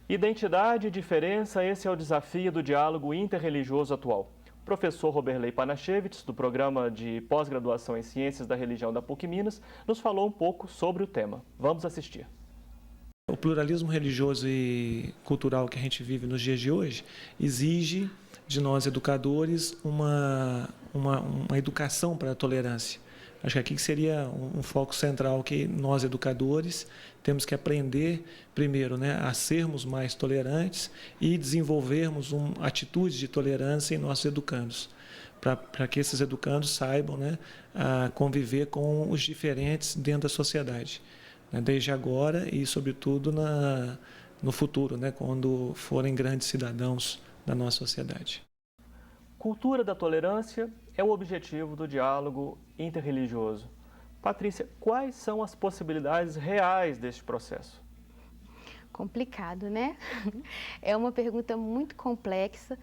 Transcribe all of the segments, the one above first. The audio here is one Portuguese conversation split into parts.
Identidade e diferença, esse é o desafio do diálogo interreligioso atual. O professor Roberley Panachevitz, do programa de pós-graduação em Ciências da Religião da PUC Minas, nos falou um pouco sobre o tema. Vamos assistir. O pluralismo religioso e cultural que a gente vive nos dias de hoje exige de nós, educadores, uma educação para a tolerância. Acho que aqui seria um foco central que nós, educadores, temos que aprender, primeiro, né, a sermos mais tolerantes e desenvolvermos atitudes de tolerância em nossos educandos, para que esses educandos saibam, né, a conviver com os diferentes dentro da sociedade, né, desde agora e, sobretudo, no futuro, né, quando forem grandes cidadãos da nossa sociedade. Cultura da tolerância é o objetivo do diálogo interreligioso. Patrícia, quais são as possibilidades reais deste processo? Complicado, né? É uma pergunta muito complexa,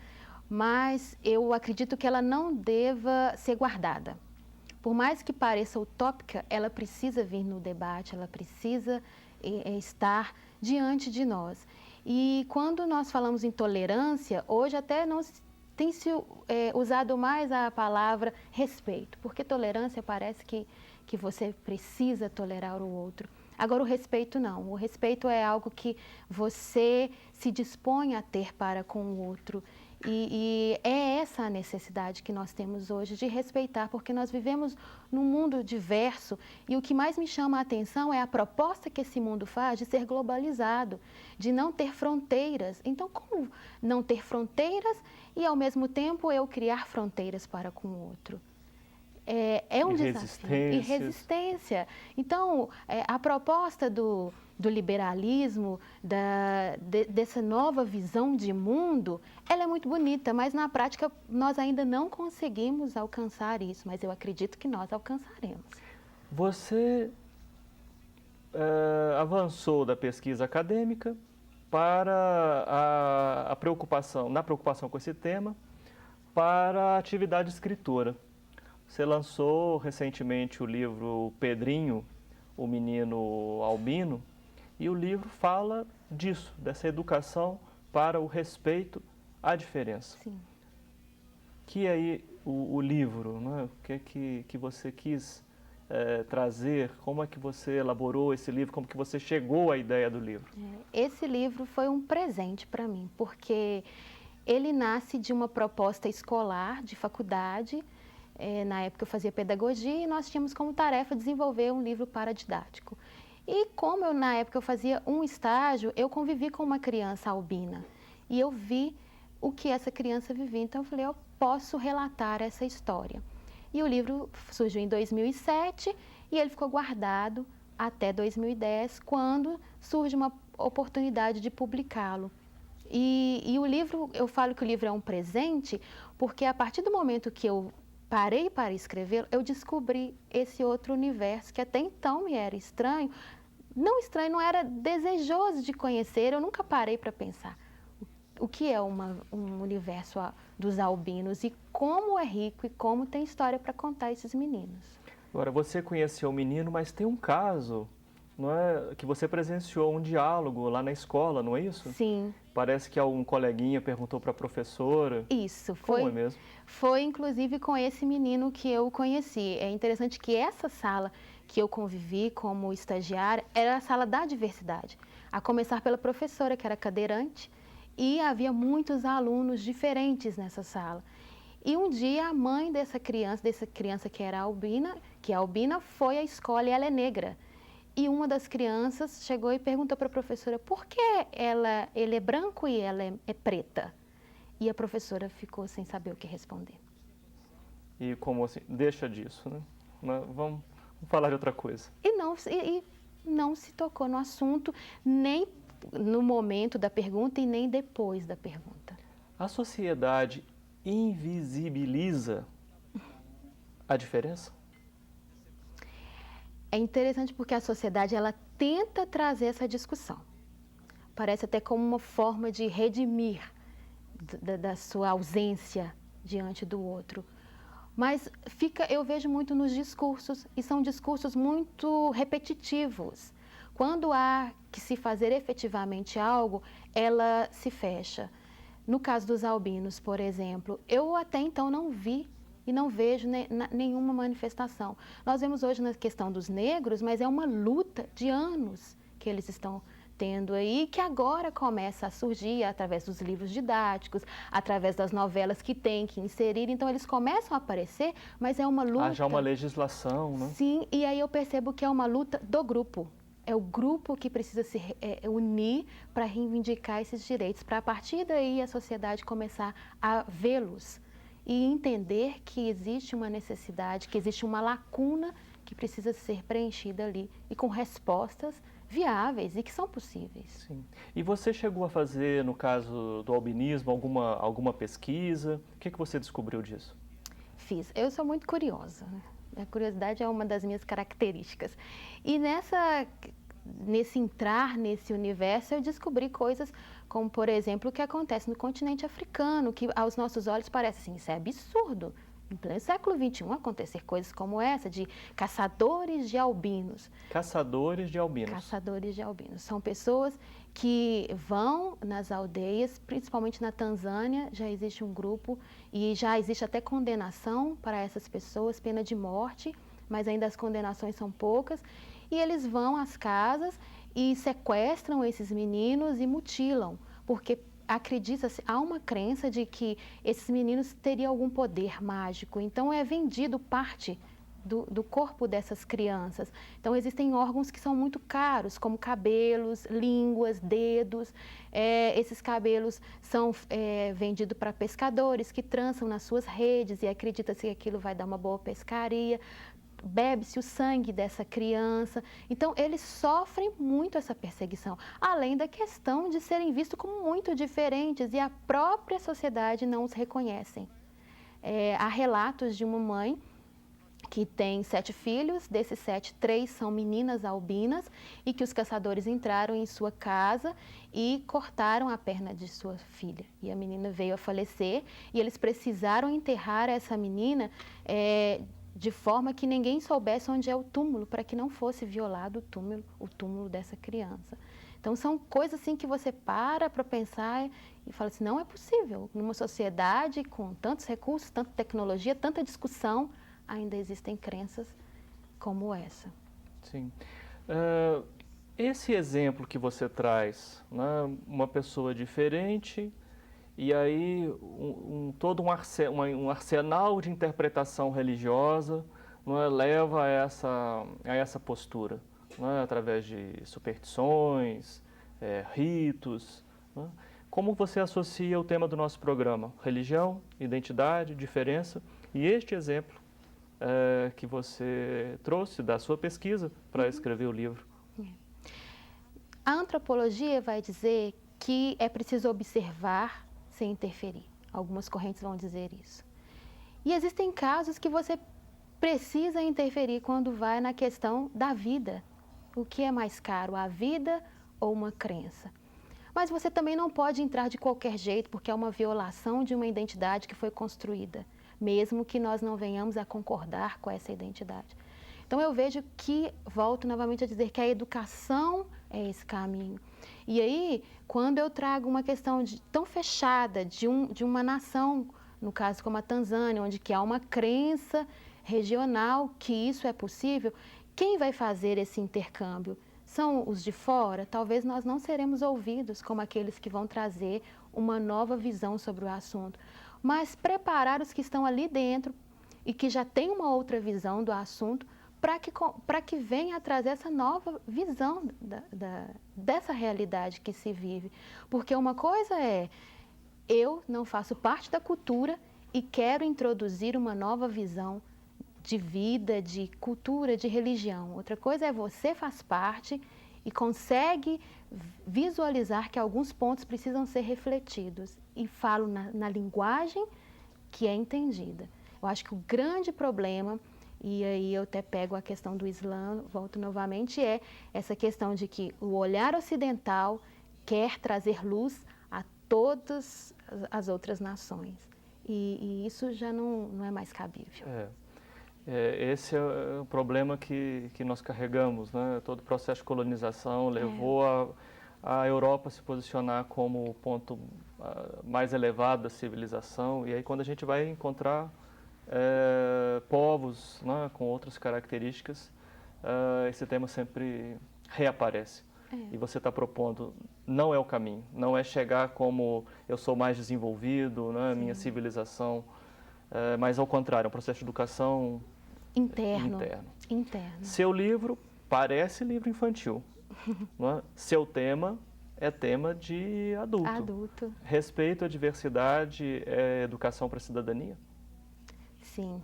mas eu acredito que ela não deva ser guardada. Por mais que pareça utópica, ela precisa vir no debate, ela precisa estar diante de nós. E quando nós falamos em tolerância, hoje até não tem se usado mais a palavra respeito, porque tolerância parece que você precisa tolerar o outro. Agora, o respeito não. O respeito é algo que você se dispõe a ter para com o outro. E é essa a necessidade que nós temos hoje de respeitar, porque nós vivemos num mundo diverso e o que mais me chama a atenção é a proposta que esse mundo faz de ser globalizado, de não ter fronteiras. Então, como não ter fronteiras e, ao mesmo tempo, eu criar fronteiras para com o outro? É um desafio. E resistência. Então, a proposta do liberalismo, dessa nova visão de mundo, ela é muito bonita, mas na prática nós ainda não conseguimos alcançar isso, mas eu acredito que nós alcançaremos. Você avançou da pesquisa acadêmica para a preocupação com esse tema, para a atividade escritora. Você lançou recentemente o livro Pedrinho, o Menino Albino, e o livro fala disso, dessa educação para o respeito à diferença. Sim. Que aí o livro, né? O que você quis trazer, como é que você elaborou esse livro, como que você chegou à ideia do livro? Esse livro foi um presente para mim, porque ele nasce de uma proposta escolar, de faculdade. Na época eu fazia pedagogia e nós tínhamos como tarefa desenvolver um livro paradidático. E como na época eu fazia um estágio, eu convivi com uma criança albina e eu vi o que essa criança vivia. Então eu falei, eu posso relatar essa história. E o livro surgiu em 2007 e ele ficou guardado até 2010, quando surge uma oportunidade de publicá-lo. E o livro, eu falo que o livro é um presente, porque a partir do momento que eu parei para escrevê-lo, eu descobri esse outro universo que até então me era estranho. Não estranho, não era desejoso de conhecer, eu nunca parei para pensar o que é um universo dos albinos e como é rico e como tem história para contar esses meninos. Agora, você conheceu o menino, mas tem um caso, não é, que você presenciou um diálogo lá na escola, não é isso? Sim. Parece que algum coleguinha perguntou para a professora. Isso, Como é mesmo? Foi inclusive com esse menino que eu conheci. É interessante que essa sala que eu convivi como estagiária era a sala da diversidade, a começar pela professora, que era cadeirante, e havia muitos alunos diferentes nessa sala. E um dia a mãe dessa criança que era albina, foi à escola e ela é negra. E uma das crianças chegou e perguntou para a professora por que ele é branco e ela é preta. E a professora ficou sem saber o que responder. E como assim? Deixa disso, né? Vamos falar de outra coisa. E não se tocou no assunto, nem no momento da pergunta e nem depois da pergunta. A sociedade invisibiliza a diferença? É interessante porque a sociedade ela tenta trazer essa discussão. Parece até como uma forma de redimir da sua ausência diante do outro. Mas eu vejo muito nos discursos, e são discursos muito repetitivos. Quando há que se fazer efetivamente algo, ela se fecha. No caso dos albinos, por exemplo, eu até então não vi e não vejo nenhuma manifestação. Nós vemos hoje na questão dos negros, mas é uma luta de anos que eles estão tendo aí, que agora começa a surgir através dos livros didáticos, através das novelas que tem que inserir. Então, eles começam a aparecer, mas é uma luta... Há já uma legislação, né? Sim, e aí eu percebo que é uma luta do grupo. É o grupo que precisa se unir para reivindicar esses direitos, para a partir daí a sociedade começar a vê-los e entender que existe uma necessidade, que existe uma lacuna que precisa ser preenchida ali e com respostas viáveis e que são possíveis. Sim. E você chegou a fazer, no caso do albinismo, alguma pesquisa? O que você descobriu disso? Fiz. Eu sou muito curiosa, né? A curiosidade é uma das minhas características. E nesse entrar nesse universo, eu descobri coisas como, por exemplo, o que acontece no continente africano, que aos nossos olhos parece assim, isso é absurdo. Em pleno século XXI, acontecer coisas como essa, de caçadores de albinos. Caçadores de albinos. Caçadores de albinos. São pessoas que vão nas aldeias, principalmente na Tanzânia, já existe um grupo e já existe até condenação para essas pessoas, pena de morte, mas ainda as condenações são poucas. E eles vão às casas e sequestram esses meninos e mutilam, porque acredita-se, há uma crença de que esses meninos teriam algum poder mágico, então é vendido parte do corpo dessas crianças. Então existem órgãos que são muito caros, como cabelos, línguas, dedos. Esses cabelos são vendidos para pescadores que trançam nas suas redes e acredita-se que aquilo vai dar uma boa pescaria. Bebe-se o sangue dessa criança. Então, eles sofrem muito essa perseguição, além da questão de serem vistos como muito diferentes e a própria sociedade não os reconhecem. Há relatos de uma mãe que tem 7 filhos, desses 7, 3 são meninas albinas e que os caçadores entraram em sua casa e cortaram a perna de sua filha. E a menina veio a falecer e eles precisaram enterrar essa menina de forma que ninguém soubesse onde é o túmulo, para que não fosse violado o túmulo dessa criança. Então, são coisas assim que você para pensar e fala assim, não é possível. Numa sociedade com tantos recursos, tanta tecnologia, tanta discussão, ainda existem crenças como essa. Sim. Esse exemplo que você traz, né, uma pessoa diferente, e aí todo um arsenal de interpretação religiosa, não é, leva a essa postura, não é, através de superstições, ritos. Não é? Como você associa o tema do nosso programa? Religião, identidade, diferença, e este exemplo que você trouxe da sua pesquisa para escrever o livro. A antropologia vai dizer que é preciso observar sem interferir. Algumas correntes vão dizer isso. E existem casos que você precisa interferir quando vai na questão da vida. O que é mais caro, a vida ou uma crença? Mas você também não pode entrar de qualquer jeito, porque é uma violação de uma identidade que foi construída, mesmo que nós não venhamos a concordar com essa identidade. Então eu vejo que, volto novamente a dizer, que a educação é esse caminho. E aí, quando eu trago uma questão tão fechada de uma nação, no caso como a Tanzânia, onde que há uma crença regional que isso é possível, quem vai fazer esse intercâmbio? São os de fora? Talvez nós não seremos ouvidos como aqueles que vão trazer uma nova visão sobre o assunto. Mas preparar os que estão ali dentro e que já têm uma outra visão do assunto para que venha a trazer essa nova visão dessa realidade que se vive. Porque uma coisa é, eu não faço parte da cultura e quero introduzir uma nova visão de vida, de cultura, de religião. Outra coisa é você faz parte e consegue visualizar que alguns pontos precisam ser refletidos. E falo na linguagem que é entendida. Eu acho que o grande problema, e aí eu até pego a questão do Islã, volto novamente, é essa questão de que o olhar ocidental quer trazer luz a todas as outras nações. e isso já não é mais cabível. Esse é o problema que nós carregamos, né? Todo o processo de colonização levou a Europa a se posicionar como o ponto mais elevado da civilização, e aí quando a gente vai encontrar povos, né, com outras características, esse tema sempre reaparece. E você está propondo, não é o caminho, não é chegar como eu sou mais desenvolvido, né, minha civilização, mas ao contrário, é um processo de educação interno. Seu livro parece livro infantil, não é? Seu tema é tema de adulto. Respeito à diversidade é educação para a cidadania? Sim,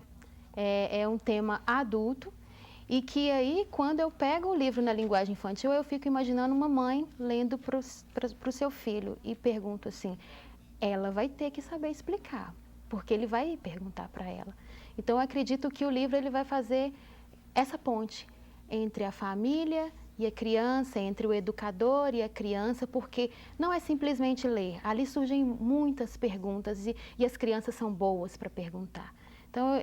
é um tema adulto e que aí, quando eu pego o livro na linguagem infantil, eu fico imaginando uma mãe lendo para o seu filho e pergunto assim, ela vai ter que saber explicar, porque ele vai perguntar para ela. Então, eu acredito que o livro ele vai fazer essa ponte entre a família e a criança, entre o educador e a criança, porque não é simplesmente ler. Ali surgem muitas perguntas e as crianças são boas para perguntar. Então,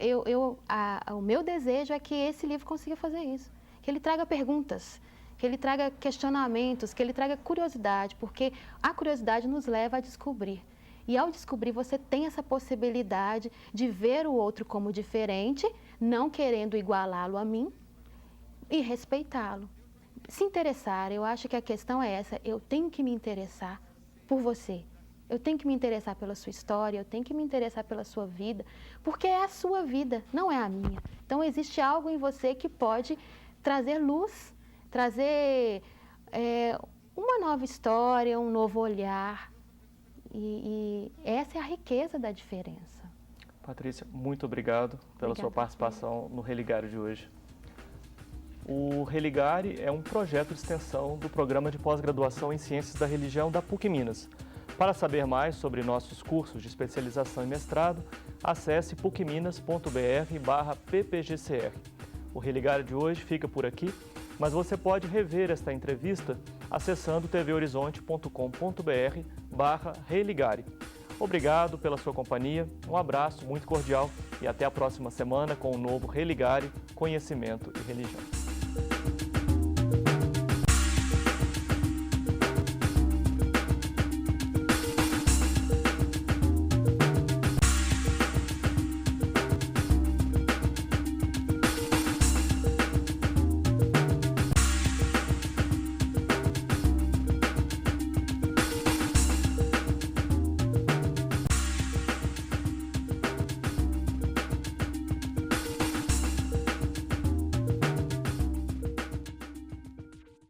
o meu desejo é que esse livro consiga fazer isso, que ele traga perguntas, que ele traga questionamentos, que ele traga curiosidade, porque a curiosidade nos leva a descobrir. E ao descobrir, você tem essa possibilidade de ver o outro como diferente, não querendo igualá-lo a mim, e respeitá-lo. Se interessar, eu acho que a questão é essa, eu tenho que me interessar por você. Eu tenho que me interessar pela sua história, eu tenho que me interessar pela sua vida, porque é a sua vida, não é a minha. Então, existe algo em você que pode trazer luz, trazer uma nova história, um novo olhar. E essa é a riqueza da diferença. Patrícia, muito obrigado pela sua participação no Religare de hoje. O Religare é um projeto de extensão do Programa de Pós-Graduação em Ciências da Religião da PUC Minas. Para saber mais sobre nossos cursos de especialização e mestrado, acesse pucminas.br/ppgcr. O Religare de hoje fica por aqui, mas você pode rever esta entrevista acessando tvhorizonte.com.br/religare. Obrigado pela sua companhia, um abraço muito cordial e até a próxima semana com o novo Religare, Conhecimento e Religião.